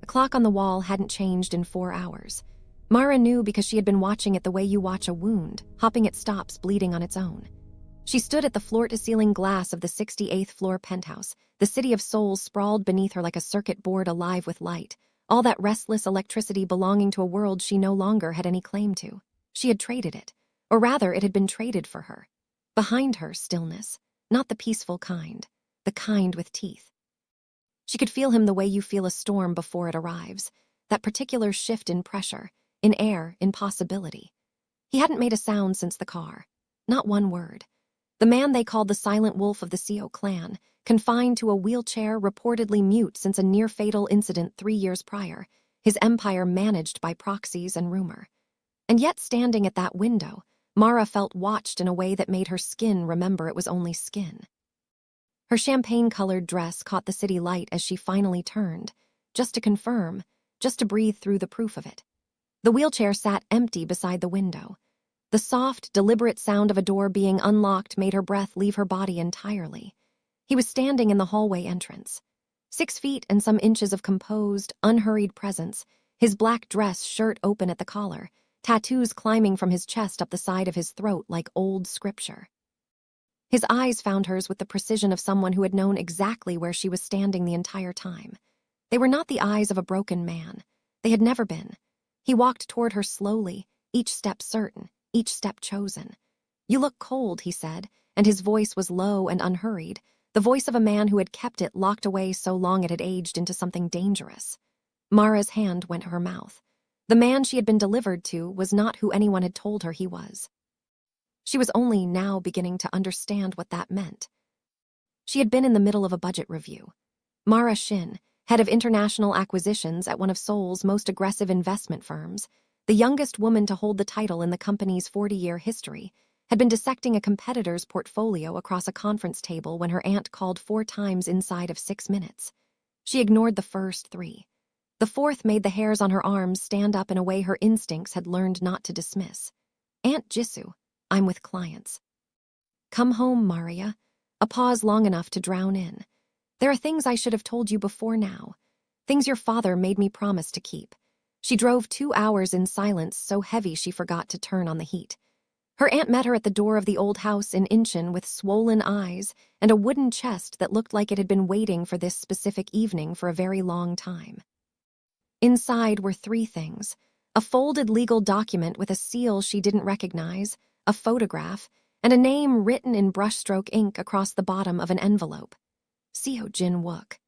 clock on the wall hadn't changed in 4 hours. Mara knew because she had been watching it the way you watch a wound, hopping it stops bleeding on its own. She stood at the floor-to-ceiling glass of the 68th floor penthouse. The city of souls sprawled beneath her like a circuit board alive with light, all that restless electricity belonging to a world she no longer had any claim to. She had traded it, or rather it had been traded for her. Behind her, stillness, not the peaceful kind, the kind with teeth. She could feel him the way you feel a storm before it arrives, that particular shift in pressure, in air, in possibility. He hadn't made a sound since the car, not one word. The man they called the Silent Wolf of the CO clan, confined to a wheelchair, reportedly mute since a near-fatal incident 3 years prior, his empire managed by proxies and rumor. And yet standing at that window, Mara felt watched in a way that made her skin remember it was only skin. Her champagne-colored dress caught the city light as she finally turned, just to confirm, just to breathe through the proof of it. The wheelchair sat empty beside the window. The soft, deliberate sound of a door being unlocked made her breath leave her body entirely. He was standing in the hallway entrance. 6 feet and some inches of composed, unhurried presence, his black dress shirt open at the collar, tattoos climbing from his chest up the side of his throat like old scripture. His eyes found hers with the precision of someone who had known exactly where she was standing the entire time. They were not the eyes of a broken man. They had never been. He walked toward her slowly, each step certain, each step chosen. "You look cold," he said, and his voice was low and unhurried, the voice of a man who had kept it locked away so long it had aged into something dangerous. Mara's hand went to her mouth. The man she had been delivered to was not who anyone had told her he was. She was only now beginning to understand what that meant. She had been in the middle of a budget review. Mara Shin, head of international acquisitions at one of Seoul's most aggressive investment firms, the youngest woman to hold the title in the company's 40-year history, had been dissecting a competitor's portfolio across a conference table when her aunt called 4 times inside of 6 minutes. She ignored the first 3. The fourth made the hairs on her arms stand up in a way her instincts had learned not to dismiss. "Aunt Jisoo, I'm with clients." "Come home, Maria." A pause long enough to drown in. "There are things I should have told you before now. Things your father made me promise to keep." She drove 2 hours in silence so heavy she forgot to turn on the heat. Her aunt met her at the door of the old house in Incheon with swollen eyes and a wooden chest that looked like it had been waiting for this specific evening for a very long time. Inside were 3 things: a folded legal document with a seal she didn't recognize, a photograph, and a name written in brushstroke ink across the bottom of an envelope. Seo Jin-wook.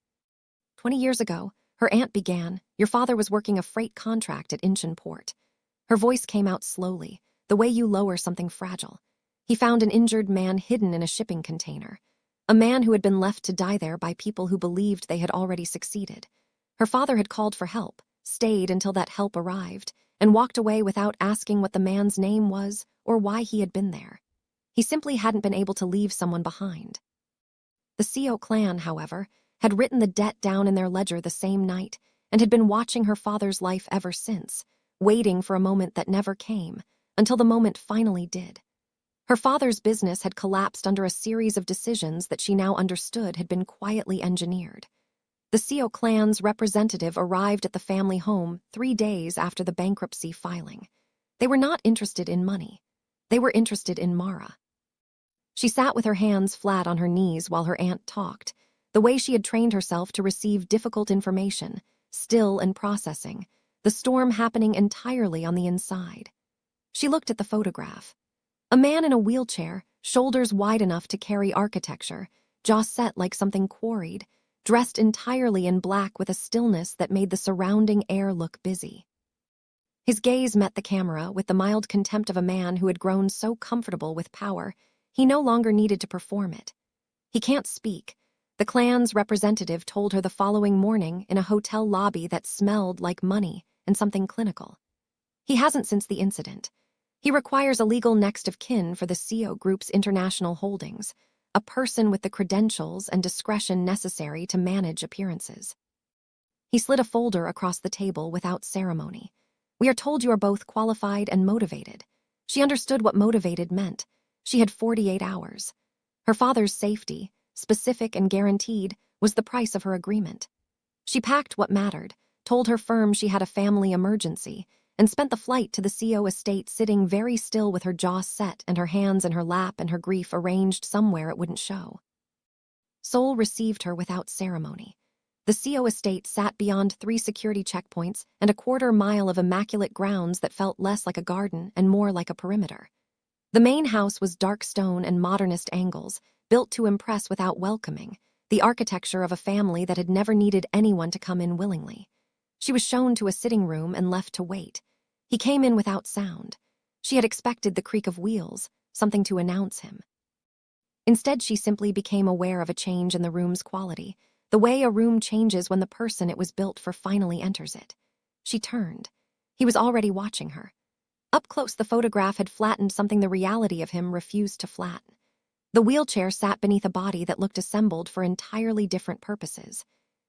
20 years ago, her aunt began, "Your father was working a freight contract at Incheon Port." Her voice came out slowly, the way you lower something fragile. "He found an injured man hidden in a shipping container. A man who had been left to die there by people who believed they had already succeeded. Her father had called for help, stayed until that help arrived, and walked away without asking what the man's name was or why he had been there. He simply hadn't been able to leave someone behind." The Seo clan, however, had written the debt down in their ledger the same night and had been watching her father's life ever since, waiting for a moment that never came, until the moment finally did. Her father's business had collapsed under a series of decisions that she now understood had been quietly engineered. The Seo clan's representative arrived at the family home 3 days after the bankruptcy filing. They were not interested in money. They were interested in Mara. She sat with her hands flat on her knees while her aunt talked, the way she had trained herself to receive difficult information, still and processing, the storm happening entirely on the inside. She looked at the photograph. A man in a wheelchair, shoulders wide enough to carry architecture, jaw set like something quarried, dressed entirely in black with a stillness that made the surrounding air look busy. His gaze met the camera with the mild contempt of a man who had grown so comfortable with power, he no longer needed to perform it. "He can't speak," the clan's representative told her the following morning in a hotel lobby that smelled like money and something clinical. "He hasn't since the incident. He requires a legal next of kin for the Seo Group's international holdings, a person with the credentials and discretion necessary to manage appearances." He slid a folder across the table without ceremony. "We are told you are both qualified and motivated." She understood what motivated meant. She had 48 hours. Her father's safety, specific and guaranteed, was the price of her agreement. She packed what mattered, told her firm she had a family emergency, and spent the flight to the CO estate sitting very still with her jaw set and her hands in her lap and her grief arranged somewhere it wouldn't show. Seoul received her without ceremony. The CO estate sat beyond 3 security checkpoints and a quarter-mile of immaculate grounds that felt less like a garden and more like a perimeter. The main house was dark stone and modernist angles, built to impress without welcoming, the architecture of a family that had never needed anyone to come in willingly. She was shown to a sitting room and left to wait. He came in without sound. She had expected the creak of wheels, something to announce him. Instead, she simply became aware of a change in the room's quality, the way a room changes when the person it was built for finally enters it. She turned. He was already watching her. Up close, the photograph had flattened something the reality of him refused to flatten. The wheelchair sat beneath a body that looked assembled for entirely different purposes.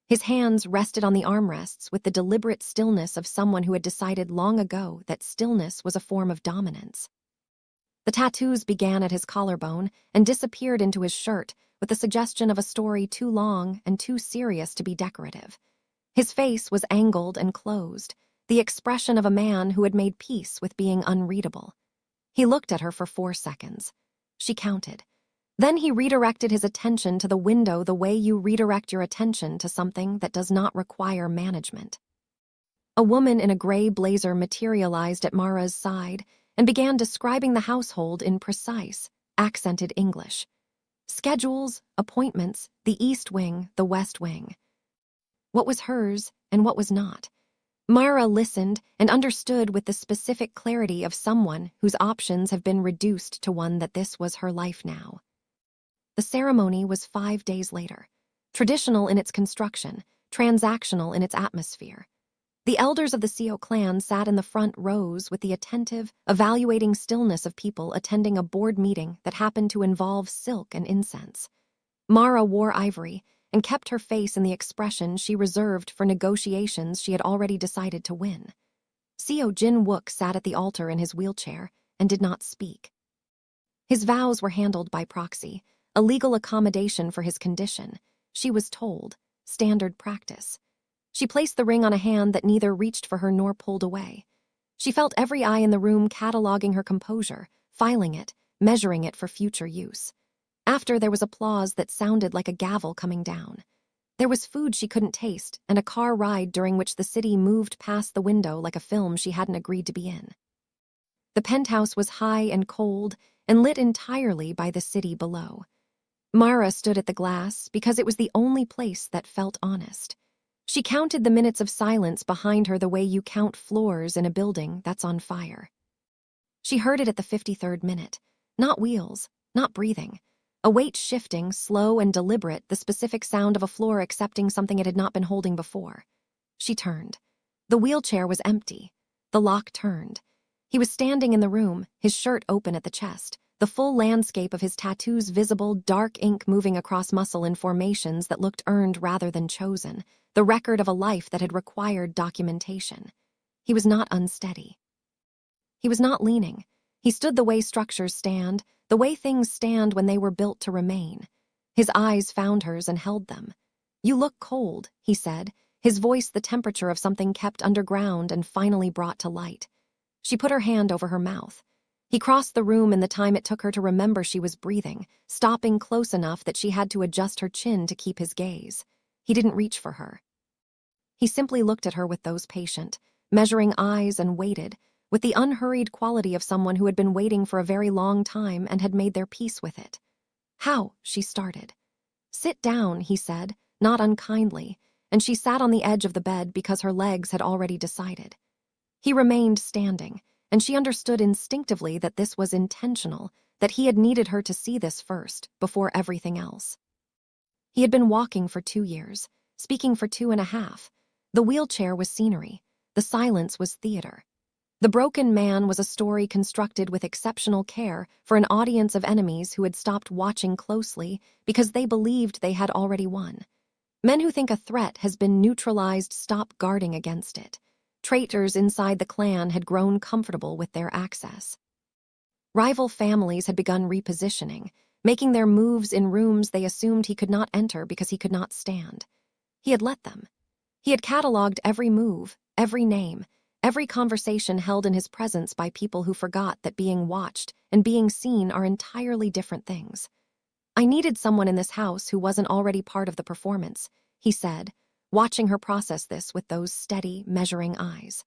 His hands rested on the armrests with the deliberate stillness of someone who had decided long ago that stillness was a form of dominance. The tattoos began at his collarbone and disappeared into his shirt with the suggestion of a story too long and too serious to be decorative. His face was angled and closed, the expression of a man who had made peace with being unreadable. He looked at her for 4 seconds. She counted. Then he redirected his attention to the window the way you redirect your attention to something that does not require management. A woman in a gray blazer materialized at Mara's side and began describing the household in precise, accented English. Schedules, appointments, the East Wing, the West Wing. What was hers and what was not. Mara listened and understood with the specific clarity of someone whose options have been reduced to one that this was her life now. The ceremony was 5 days later, traditional in its construction, transactional in its atmosphere. The elders of the CO clan sat in the front rows with the attentive, evaluating stillness of people attending a board meeting that happened to involve silk and incense. Mara wore ivory and kept her face in the expression she reserved for negotiations she had already decided to win. CO Jin Wook sat at the altar in his wheelchair and did not speak. His vows were handled by proxy, a legal accommodation for his condition, she was told, standard practice. She placed the ring on a hand that neither reached for her nor pulled away. She felt every eye in the room cataloging her composure, filing it, measuring it for future use. After, there was applause that sounded like a gavel coming down. There was food she couldn't taste and a car ride during which the city moved past the window like a film she hadn't agreed to be in. The penthouse was high and cold and lit entirely by the city below. Mara stood at the glass because it was the only place that felt honest. She counted the minutes of silence behind her the way you count floors in a building that's on fire. She heard it at the 53rd minute. Not wheels, not breathing. A weight shifting, slow and deliberate, the specific sound of a floor accepting something it had not been holding before. She turned. The wheelchair was empty. The lock turned. He was standing in the room, his shirt open at the chest, the full landscape of his tattoos visible, dark ink moving across muscle in formations that looked earned rather than chosen, the record of a life that had required documentation. He was not unsteady. He was not leaning. He stood the way structures stand, the way things stand when they were built to remain. His eyes found hers and held them. "You look cold," he said, his voice the temperature of something kept underground and finally brought to light. She put her hand over her mouth. He crossed the room in the time it took her to remember she was breathing, stopping close enough that she had to adjust her chin to keep his gaze. He didn't reach for her. He simply looked at her with those patient, measuring eyes and waited, with the unhurried quality of someone who had been waiting for a very long time and had made their peace with it. "How?" she started. "Sit down," he said, not unkindly, and she sat on the edge of the bed because her legs had already decided. He remained standing, and she understood instinctively that this was intentional, that he had needed her to see this first, before everything else. He had been walking for 2 years, speaking for 2.5. The wheelchair was scenery. The silence was theater. The broken man was a story constructed with exceptional care for an audience of enemies who had stopped watching closely because they believed they had already won. Men who think a threat has been neutralized stop guarding against it. Traitors inside the clan had grown comfortable with their access. Rival families had begun repositioning, making their moves in rooms they assumed he could not enter because he could not stand. He had let them. He had cataloged every move, every name, every conversation held in his presence by people who forgot that being watched and being seen are entirely different things. I needed someone in this house who wasn't already part of the performance, he said, watching her process this with those steady, measuring eyes.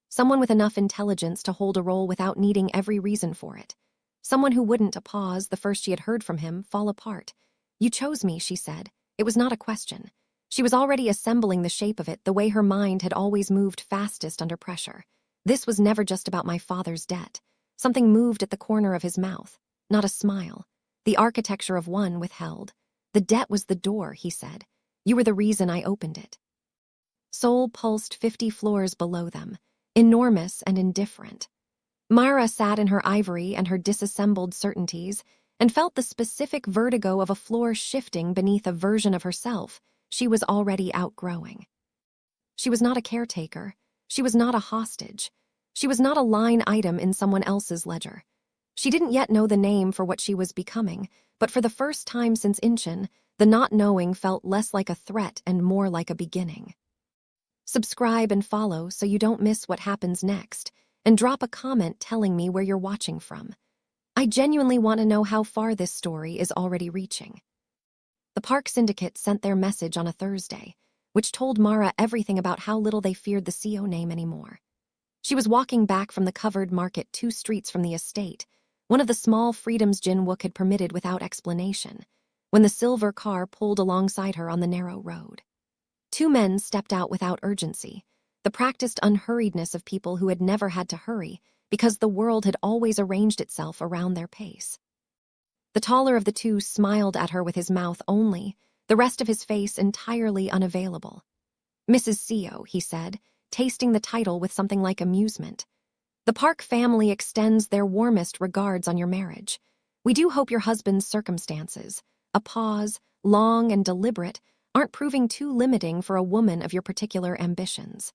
Someone with enough intelligence to hold a role without needing every reason for it. Someone who wouldn't, a pause the first she had heard from him, fall apart. You chose me, she said. It was not a question. She was already assembling the shape of it the way her mind had always moved fastest under pressure. This was never just about my father's debt. Something moved at the corner of his mouth, not a smile. The architecture of one withheld. The debt was the door, he said. You were the reason I opened it. Soul pulsed 50 floors below them, enormous and indifferent. Mara sat in her ivory and her disassembled certainties and felt the specific vertigo of a floor shifting beneath a version of herself she was already outgrowing. She was not a caretaker. She was not a hostage. She was not a line item in someone else's ledger. She didn't yet know the name for what she was becoming, but for the first time since Inchin, the not knowing felt less like a threat and more like a beginning. Subscribe and follow so you don't miss what happens next, and drop a comment telling me where you're watching from. I genuinely want to know how far this story is already reaching. The Park Syndicate sent their message on a Thursday, which told Mara everything about how little they feared the CO name anymore. She was walking back from the covered market 2 streets from the estate, one of the small freedoms Jin-wook had permitted without explanation, when the silver car pulled alongside her on the narrow road. 2 men stepped out without urgency, the practiced unhurriedness of people who had never had to hurry because the world had always arranged itself around their pace. The taller of the 2 smiled at her with his mouth only, the rest of his face entirely unavailable. Mrs. CO, he said, tasting the title with something like amusement. The Park family extends their warmest regards on your marriage. We do hope your husband's circumstances, a pause, long and deliberate, aren't proving too limiting for a woman of your particular ambitions.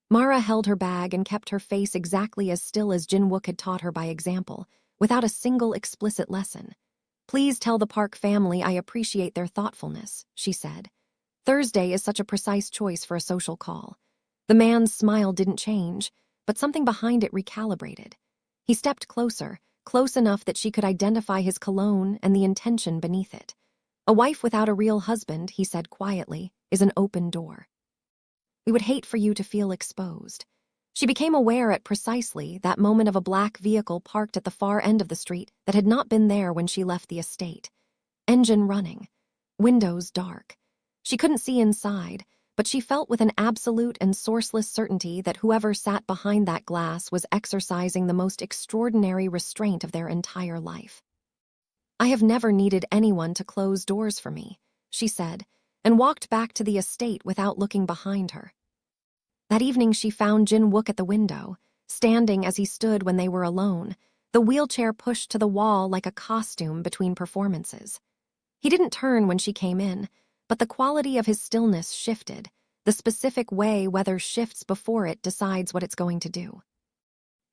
Mara held her bag and kept her face exactly as still as Jin-wook had taught her by example, without a single explicit lesson. Please tell the Park family I appreciate their thoughtfulness, she said. Thursday is such a precise choice for a social call. The man's smile didn't change, but something behind it recalibrated. He stepped closer, close enough that she could identify his cologne and the intention beneath it. A wife without a real husband, he said quietly, is an open door. We would hate for you to feel exposed. She became aware at precisely that moment of a black vehicle parked at the far end of the street that had not been there when she left the estate. Engine running. Windows dark. She couldn't see inside, but she felt with an absolute and sourceless certainty that whoever sat behind that glass was exercising the most extraordinary restraint of their entire life. I have never needed anyone to close doors for me, she said, and walked back to the estate without looking behind her. That evening she found Jin-wook at the window, standing as he stood when they were alone, the wheelchair pushed to the wall like a costume between performances. He didn't turn when she came in, but the quality of his stillness shifted, the specific way weather shifts before it decides what it's going to do.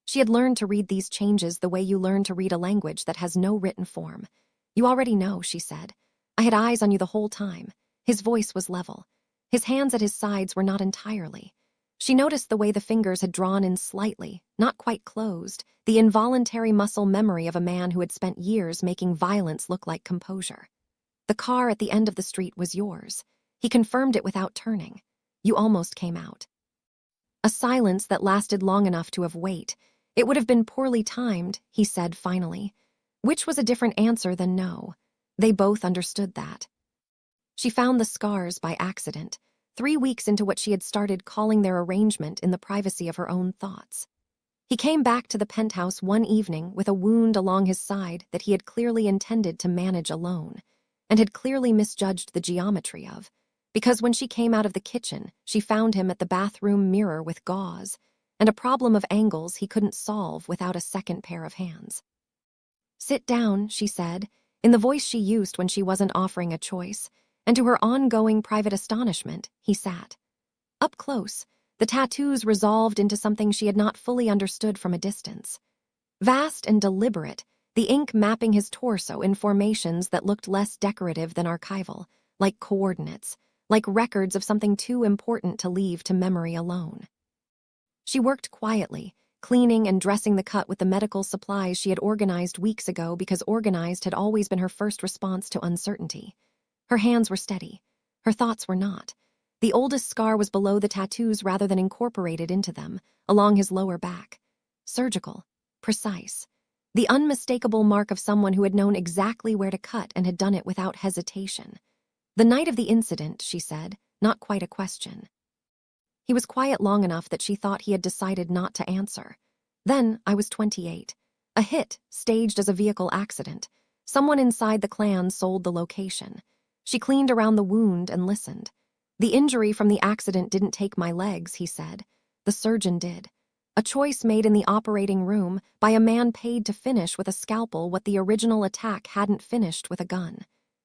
She had learned to read these changes the way you learn to read a language that has no written form. You already know, she said. I had eyes on you the whole time. His voice was level. His hands at his sides were not entirely. She noticed the way the fingers had drawn in slightly, not quite closed, the involuntary muscle memory of a man who had spent years making violence look like composure. The car at the end of the street was yours. He confirmed it without turning. You almost came out. A silence that lasted long enough to have weight. It would have been poorly timed, he said finally, which was a different answer than no. They both understood that. She found the scars by accident, 3 weeks into what she had started calling their arrangement in the privacy of her own thoughts. He came back to the penthouse one evening with a wound along his side that he had clearly intended to manage alone, and had clearly misjudged the geometry of, because when she came out of the kitchen, she found him at the bathroom mirror with gauze, and a problem of angles he couldn't solve without a second pair of hands. Sit down, she said, in the voice she used when she wasn't offering a choice, and to her ongoing private astonishment, he sat. Up close, the tattoos resolved into something she had not fully understood from a distance. Vast and deliberate, the ink mapping his torso in formations that looked less decorative than archival, like coordinates, like records of something too important to leave to memory alone. She worked quietly, cleaning and dressing the cut with the medical supplies she had organized weeks ago because organized had always been her first response to uncertainty. Her hands were steady. Her thoughts were not. The oldest scar was below the tattoos rather than incorporated into them, along his lower back. Surgical, precise. The unmistakable mark of someone who had known exactly where to cut and had done it without hesitation. The night of the incident, she said, not quite a question. He was quiet long enough that she thought he had decided not to answer. Then I was 28. A hit, staged as a vehicle accident. Someone inside the clan sold the location. She cleaned around the wound and listened. The injury from the accident didn't take my legs, he said. The surgeon did. A choice made in the operating room by a man paid to finish with a scalpel what the original attack hadn't finished with a gun.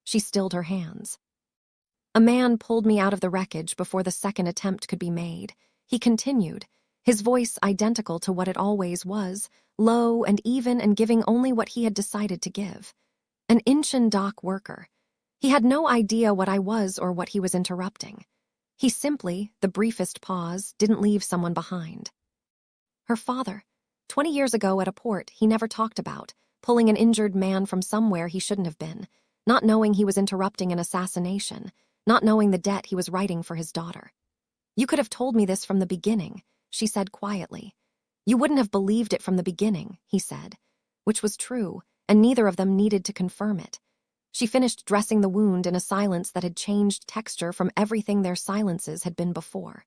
She stilled her hands. A man pulled me out of the wreckage before the second attempt could be made. He continued, his voice identical to what it always was, low and even and giving only what he had decided to give. An Inchin dock worker. He had no idea what I was or what he was interrupting. He simply, the briefest pause, didn't leave someone behind. Her father. 20 years ago at a port he never talked about, pulling an injured man from somewhere he shouldn't have been, not knowing he was interrupting an assassination, not knowing the debt he was writing for his daughter. You could have told me this from the beginning, she said quietly. You wouldn't have believed it from the beginning, he said, which was true, and neither of them needed to confirm it. She finished dressing the wound in a silence that had changed texture from everything their silences had been before.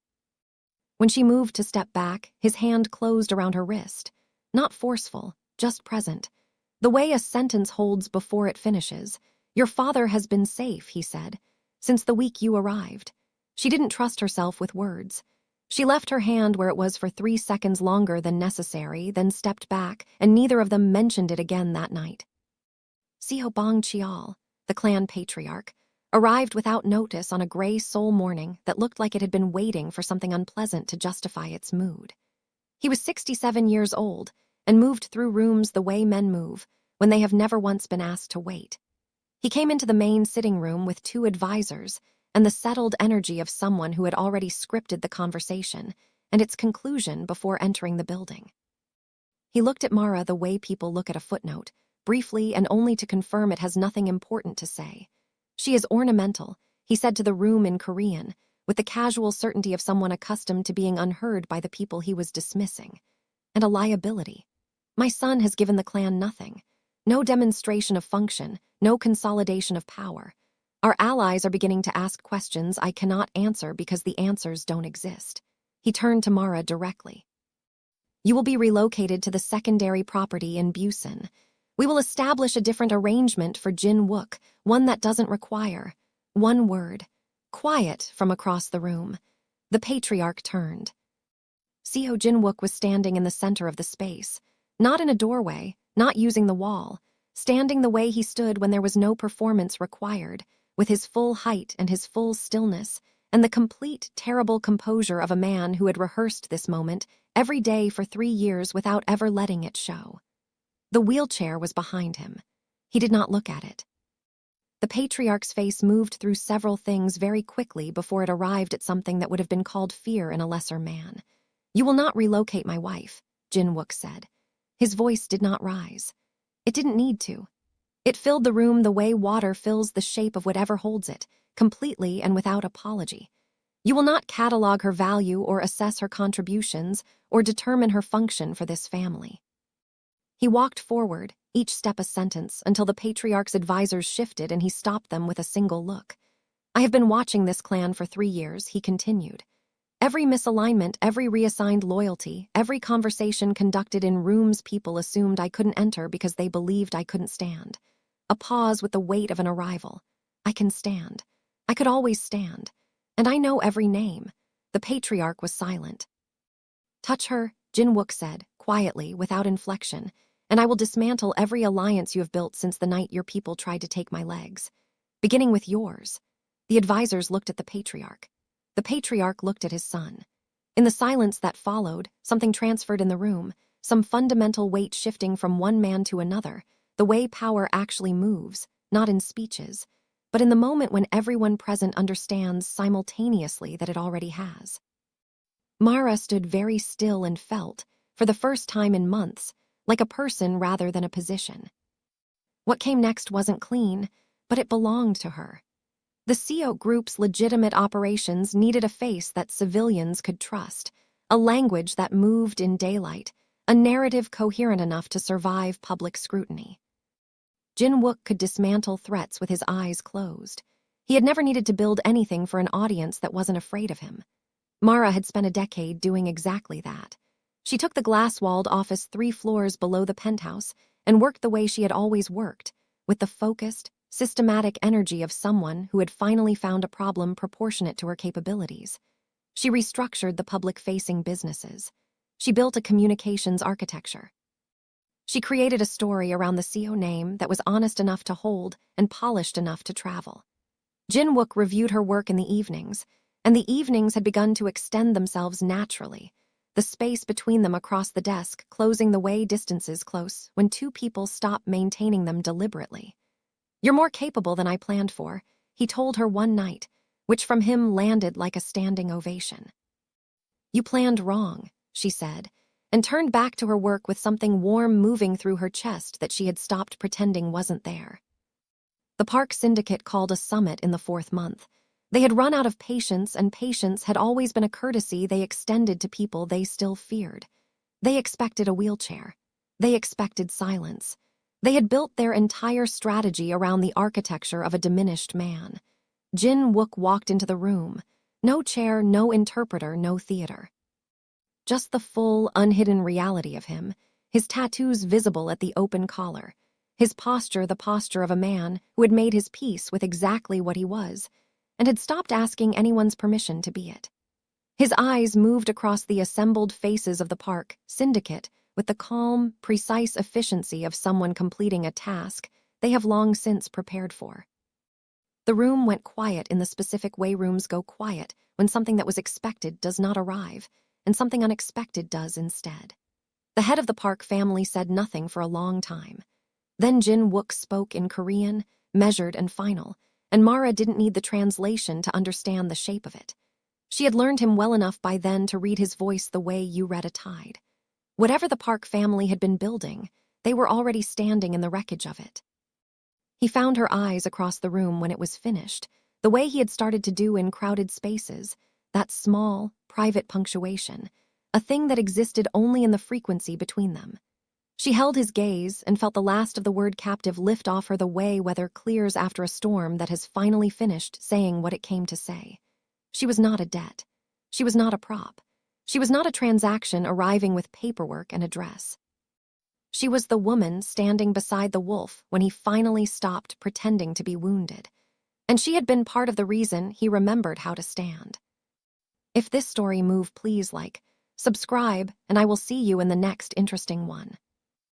When she moved to step back, his hand closed around her wrist. Not forceful, just present. The way a sentence holds before it finishes. Your father has been safe, he said, since the week you arrived. She didn't trust herself with words. She left her hand where it was for 3 seconds longer than necessary, then stepped back, and neither of them mentioned it again that night. Seo Bong Chial, the clan patriarch, arrived without notice on a gray Seoul morning that looked like it had been waiting for something unpleasant to justify its mood. He was 67 years old and moved through rooms the way men move when they have never once been asked to wait. He came into the main sitting room with 2 advisors and the settled energy of someone who had already scripted the conversation and its conclusion before entering the building. He looked at Mara the way people look at a footnote, briefly and only to confirm it has nothing important to say. She is ornamental, he said to the room in Korean, with the casual certainty of someone accustomed to being unheard by the people he was dismissing. And a liability. My son has given the clan nothing. No demonstration of function, no consolidation of power. Our allies are beginning to ask questions I cannot answer because the answers don't exist. He turned to Mara directly. You will be relocated to the secondary property in Busan. We will establish a different arrangement for Jin Wook, one that doesn't require one word. Quiet from across the room. The patriarch turned. Seo Jin Wook was standing in the center of the space, not in a doorway, not using the wall, standing the way he stood when there was no performance required, with his full height and his full stillness, and the complete, terrible composure of a man who had rehearsed this moment every day for 3 years without ever letting it show. The wheelchair was behind him. He did not look at it. The patriarch's face moved through several things very quickly before it arrived at something that would have been called fear in a lesser man. You will not relocate my wife, Jin Wook said. His voice did not rise. It didn't need to. It filled the room the way water fills the shape of whatever holds it, completely and without apology. You will not catalog her value or assess her contributions or determine her function for this family. He walked forward, each step a sentence, until the patriarch's advisors shifted and he stopped them with a single look. I have been watching this clan for 3 years, he continued. Every misalignment, every reassigned loyalty, every conversation conducted in rooms people assumed I couldn't enter because they believed I couldn't stand. A pause with the weight of an arrival. I can stand. I could always stand. And I know every name. The patriarch was silent. Touch her, Jin Wook said, quietly, without inflection, and I will dismantle every alliance you have built since the night your people tried to take my legs. Beginning with yours. The advisors looked at the patriarch. The patriarch looked at his son. In the silence that followed, something transferred in the room, some fundamental weight shifting from one man to another, the way power actually moves, not in speeches, but in the moment when everyone present understands simultaneously that it already has. Mara stood very still and felt, for the first time in months, like a person rather than a position. What came next wasn't clean, but it belonged to her. The CO group's legitimate operations needed a face that civilians could trust, a language that moved in daylight, a narrative coherent enough to survive public scrutiny. Jin-wook could dismantle threats with his eyes closed. He had never needed to build anything for an audience that wasn't afraid of him. Mara had spent a decade doing exactly that. She took the glass-walled office 3 floors below the penthouse and worked the way she had always worked, with the focused, systematic energy of someone who had finally found a problem proportionate to her capabilities. She restructured the public-facing businesses. She built a communications architecture. She created a story around the CO name that was honest enough to hold and polished enough to travel. Jin-wook reviewed her work in the evenings, and the evenings had begun to extend themselves naturally, the space between them across the desk closing the way distances close when 2 people stop maintaining them deliberately. "You're more capable than I planned for," he told her one night, which from him landed like a standing ovation. "You planned wrong," she said, and turned back to her work with something warm moving through her chest that she had stopped pretending wasn't there. The park syndicate called a summit in the 4th month. They had run out of patience, and patience had always been a courtesy they extended to people they still feared. They expected a wheelchair. They expected silence. They had built their entire strategy around the architecture of a diminished man. Jin-wook walked into the room. No chair, no interpreter, no theater. Just the full, unhidden reality of him, his tattoos visible at the open collar, his posture the posture of a man who had made his peace with exactly what he was, and had stopped asking anyone's permission to be it. His eyes moved across the assembled faces of the park syndicate with the calm, precise efficiency of someone completing a task they have long since prepared for. The room went quiet in the specific way rooms go quiet when something that was expected does not arrive, and something unexpected does instead. The head of the park family said nothing for a long time. Then Jin-wook spoke in Korean, measured and final, and Mara didn't need the translation to understand the shape of it. She had learned him well enough by then to read his voice the way you read a tide. Whatever the park family had been building, they were already standing in the wreckage of it. He found her eyes across the room when it was finished, the way he had started to do in crowded spaces, that small, private punctuation, a thing that existed only in the frequency between them. She held his gaze and felt the last of the word captive lift off her the way weather clears after a storm that has finally finished saying what it came to say. She was not a debt. She was not a prop. She was not a transaction arriving with paperwork and address. She was the woman standing beside the wolf when he finally stopped pretending to be wounded. And she had been part of the reason he remembered how to stand. If this story moved, please subscribe, and I will see you in the next interesting one.